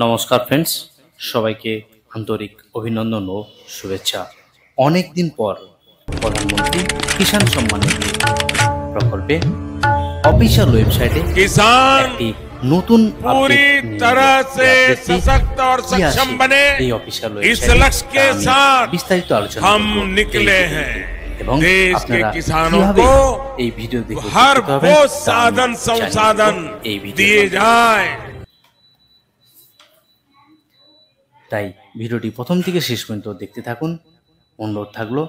নমস্কার ফ্রেন্ডস, সবাইকে আন্তরিক অভিনন্দন ও শুভেচ্ছা। অনেক দিন পর প্রধানমন্ত্রী কিষাণ সম্মান নিধি প্রকল্পে অফিসিয়াল ওয়েবসাইটে একটি নতুন पूरी तरह से सशक्त और सक्षम बने इस लक्ष्य के साथ বিস্তারিত আলোচনা हम निकले हैं এবং देश के আপনারা किसानों কিভাবে को এই ভিডিও দেখে हर উপকৃত হবেন वो তা আমি साधन জানিয়ে संसाधन দেব এই ভিডিওর दिए মাধ্যমে। जाए। তাই ভিডিওটি প্রথম থেকে শেষ পর্যন্ত দেখতে থাকুন। অনুরোধ থাকলো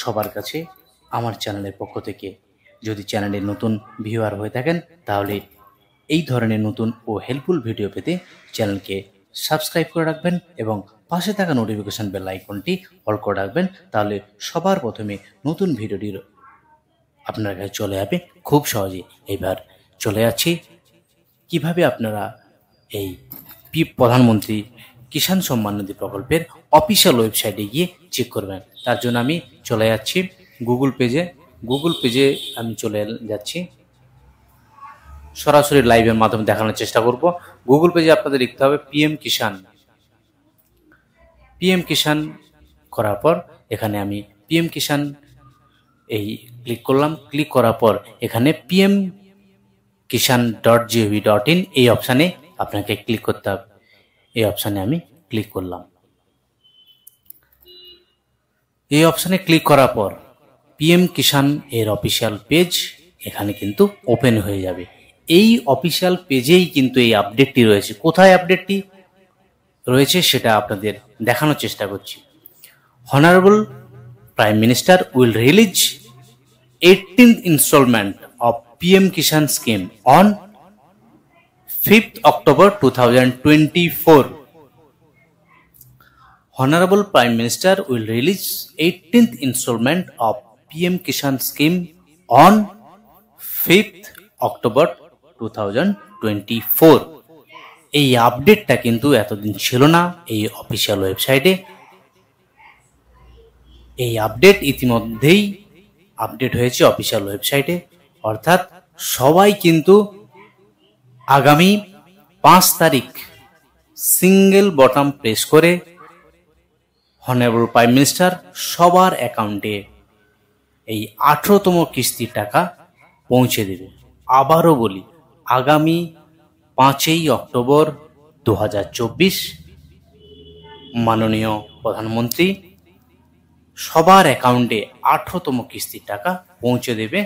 সবার কাছে আমার চ্যানেলের পক্ষ থেকে, যদি চ্যানেলে নতুন ভিউয়ার হয়ে থাকেন তাহলে এই ধরনের নতুন ও হেল্পফুল ভিডিও পেতে চ্যানেলকে সাবস্ক্রাইব করে রাখবেন এবং পাশে থাকা নোটিফিকেশন বেল আইকনটি অল করে রাখবেন। তাহলে সবার প্রথমে নতুন ভিডিওটির আপনার কাছে চলে যাবে খুব সহজে। এবার চলে যাচ্ছি কিভাবে আপনারা এই প্রধানমন্ত্রী কিষাণ সম্মান নিধি প্রকল্পের অফিসিয়াল ওয়েবসাইটে গিয়ে চেক করবেন। তার জন্য আমি চলে যাচ্ছি গুগল পেজে আমি চলে যাচ্ছি, সরাসরি লাইভের মাধ্যমে দেখানোর চেষ্টা করব। গুগল পেজে আপনাদের লিখতে হবে পিএম কিষাণ করার পর এখানে আমি পিএম কিষাণ এই ক্লিক করলাম। ক্লিক করার পর এখানে pmkishan.gov.in এই অপশানে আপনাকে ক্লিক করতে হবে। এই অপশানে আমি ক্লিক করলাম। এই অপশানে ক্লিক করার পর পিএম কিষাণ এর অফিসিয়াল পেজ এখানে কিন্তু ওপেন হয়ে যাবে। এই অফিসিয়াল পেজেই কিন্তু এই আপডেটটি রয়েছে। কোথায় আপডেটটি রয়েছে সেটা আপনাদের দেখানোর চেষ্টা করছি। Honorable Prime Minister will release 18th installment of PM Kishan scheme on 5th October 2024. Honorable Prime Minister will release 18th installment of PM Kishan scheme on 5th October 2024. এই আপডেটটা কিন্তু এতদিন ছিল না এই অফিসিয়াল ওয়েবসাইটে। এই আপডেট ইতিমধ্যেই আপডেট হয়েছে অফিসিয়াল ওয়েবসাইটে, অর্থাৎ সবাই কিন্তু আগামী 5 তারিখ সিঙ্গেল বটম প্রেস করে অনারেবল প্রাইম মিনিস্টার সবার অ্যাকাউন্টে এই 18তম কিস্তির টাকা পৌঁছে দেবে। আবারও বলি, আগামী 5ই অক্টোবর 2024 মাননীয় প্রধানমন্ত্রী সবার অ্যাকাউন্টে 18তম কিস্তির টাকা পৌঁছে দেবে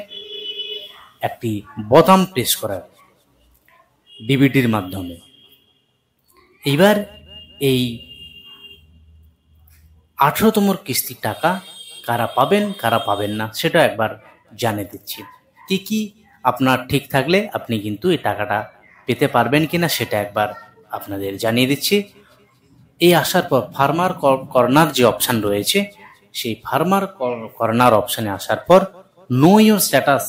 একটি বোতাম প্রেস করার ডিবিটির মাধ্যমে। এবার এই 18তম কিস্তির টাকা কারা পাবেন কারা পাবেন না সেটা একবার জানিয়ে দিচ্ছি। কি আপনার ঠিক থাকলে আপনি কিন্তু এই টাকাটা পেতে পারবেন কিনা সেটা একবার আপনাদের জানিয়ে দিচ্ছি। এই আসার পর ফার্মার কর্নার যে অপশান রয়েছে, সেই ফার্মার কর্নার অপশানে আসার পর নো ইওর স্ট্যাটাস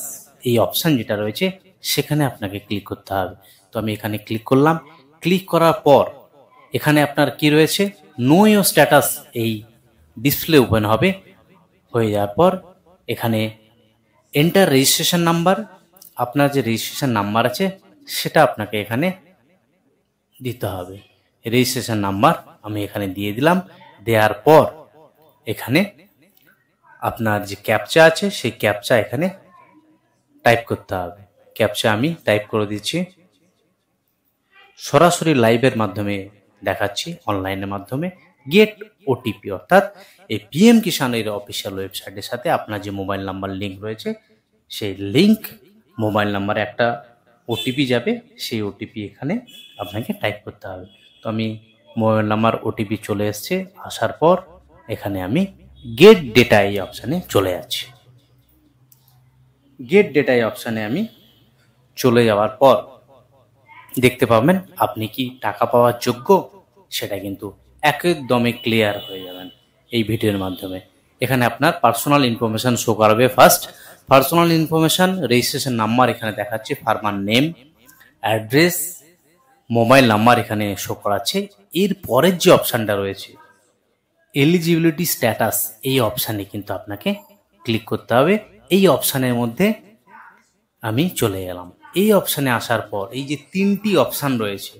এই অপশান যেটা রয়েছে সেখানে আপনাকে ক্লিক করতে হবে। তো আমি এখানে ক্লিক করলাম। ক্লিক করার পর এখানে আপনার কি রয়েছে, নো ইওর স্ট্যাটাস এই ডিসপ্লে ওপেন হবে। হয়ে যাওয়ার পর এখানে এন্টার রেজিস্ট্রেশন নাম্বার, আপনার যে রেজিস্ট্রেশন নাম্বার আছে সেটা আপনাকে এখানে দিতে হবে। রেজিস্ট্রেশন নাম্বার আমি এখানে দিয়ে দিলাম। দেওয়ার পর এখানে আপনার যে ক্যাপচা আছে সেই ক্যাপচা এখানে টাইপ করতে হবে। ক্যাপচা আমি টাইপ করে দিচ্ছি। সরাসরি লাইভের মাধ্যমে দেখাচ্ছি, অনলাইনের মাধ্যমে। গেট ওটিপি, অর্থাৎ এই পিএম কিষাণের অফিসিয়াল ওয়েবসাইটের সাথে আপনার যে মোবাইল নাম্বার লিঙ্ক রয়েছে সেই লিঙ্ক মোবাইল নাম্বারে একটা ওটিপি যাবে, সেই ওটিপি এখানে আপনাকে টাইপ করতে হবে। তো আমি মোবাইল নাম্বার ওটিপি চলে এসছে। আসার পর এখানে আমি গেট ডেটা এই অপশানে চলে যাচ্ছি। গেট ডেটা এই অপশানে আমি চলে যাওয়ার পর দেখতে পাবেন আপনি কি টাকা পাওয়ার যোগ্য সেটা কিন্তু একদমই ক্লিয়ার হয়ে যাবেন এই ভিডিওর মাধ্যমে। এখানে আপনার পার্সোনাল ইনফরমেশন শো করাবে। First personal information, registration number এখানে দেখাচ্ছে, farmer name, address, mobile number এখানে শো করাচ্ছে। এর পরের যে অপশানটা রয়েছে এলিজিবিলিটি স্ট্যাটাস, এই অপশানে কিন্তু আপনাকে ক্লিক করতে হবে। এই অপশানের মধ্যে আমি চলে গেলাম। এই অপশানে আসার পর এই যে 3টি অপশান রয়েছে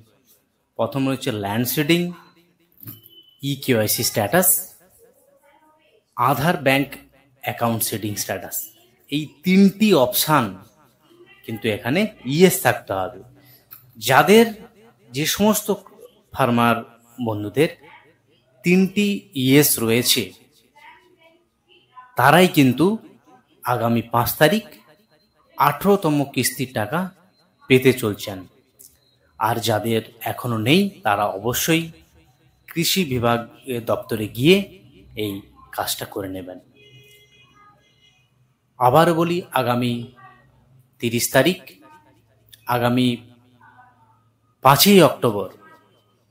প্রথম রয়েছে ল্যান্ড সিডিং, ইকেওয়াইসি স্ট্যাটাস, আধার ব্যাংক অ্যাকাউন্ট সিডিং স্ট্যাটাস। এই 3টি অপশান কিন্তু এখানে ইয়েস থাকতে হবে। যাদের যে সমস্ত ফার্মার বন্ধুদের 3টি ইয়েস রয়েছে তারাই কিন্তু আগামী 5 তারিখ 18তম কিস্তির টাকা পেতে চলছেন। আর যাদের এখনো নেই তারা অবশ্যই কৃষি বিভাগ দপ্তরে গিয়ে এই কাজটা করে নেবেন। আবার বলি, আগামী 30 তারিখ, আগামী 5ই October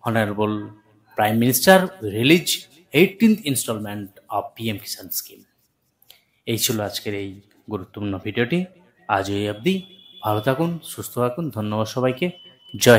honourable prime minister release 18th instalment of PM Kisan scheme. এই ছিল আজকের এই গুরুত্বপূর্ণ ভিডিওটি। আজ এই অবধি। ভালো থাকুন, সুস্থ থাকুন। ধন্যবাদ সবাইকে। জয়।